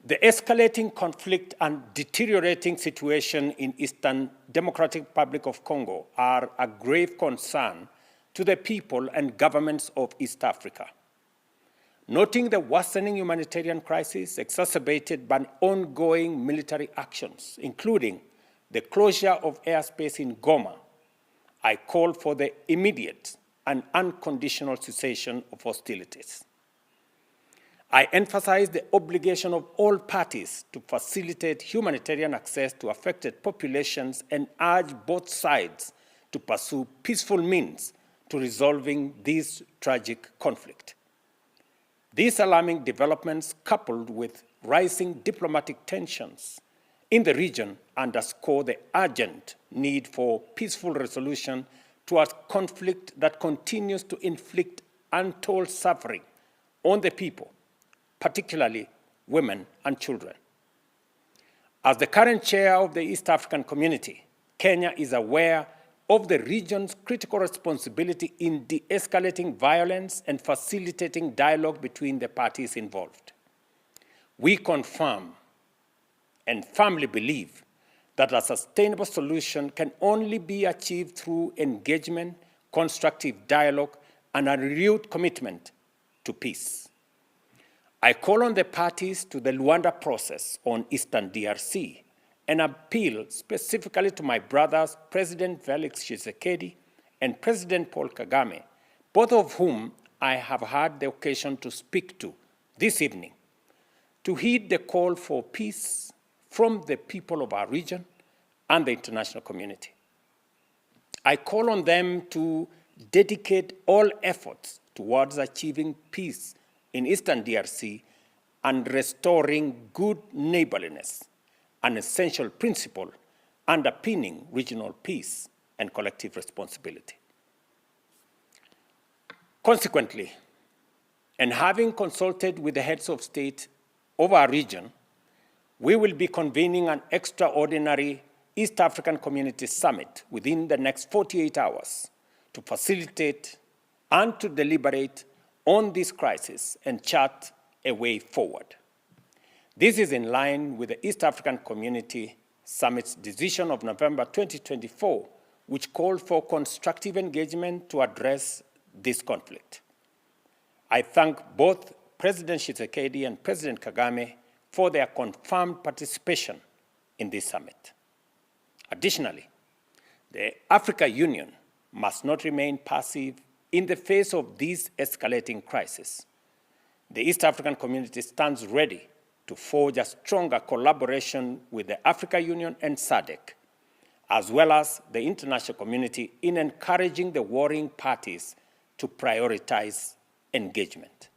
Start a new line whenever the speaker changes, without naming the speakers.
The escalating conflict and deteriorating situation in Eastern Democratic Republic of Congo are a grave concern to the people and governments of East Africa. Noting the worsening humanitarian crisis exacerbated by ongoing military actions, including the closure of airspace in Goma, I call for the immediate and unconditional cessation of hostilities. I emphasize the obligation of all parties to facilitate humanitarian access to affected populations and urge both sides to pursue peaceful means to resolving this tragic conflict. These alarming developments, coupled with rising diplomatic tensions in the region, underscore the urgent need for peaceful resolution to a conflict that continues to inflict untold suffering on the people, particularly women and children. As the current chair of the East African Community, Kenya is aware of the region's critical responsibility in de-escalating violence and facilitating dialogue between the parties involved. We confirm and firmly believe that a sustainable solution can only be achieved through engagement, constructive dialogue, and a renewed commitment to peace. I call on the parties to the Luanda process on Eastern DRC and appeal specifically to my brothers, President Felix Tshisekedi and President Paul Kagame, both of whom I have had the occasion to speak to this evening, to heed the call for peace from the people of our region and the international community. I call on them to dedicate all efforts towards achieving peace in Eastern DRC and restoring good neighborliness, an essential principle underpinning regional peace and collective responsibility. Consequently, and having consulted with the heads of state of our region, we will be convening an extraordinary East African Community Summit within the next 48 hours to facilitate and to deliberate on this crisis and chart a way forward. This is in line with the East African Community Summit's decision of November 2024, which called for constructive engagement to address this conflict. I thank both President Tshisekedi and President Kagame for their confirmed participation in this summit. Additionally, the African Union must not remain passive in the face of this escalating crisis. The East African Community stands ready to forge a stronger collaboration with the African Union and SADC, as well as the international community in encouraging the warring parties to prioritize engagement.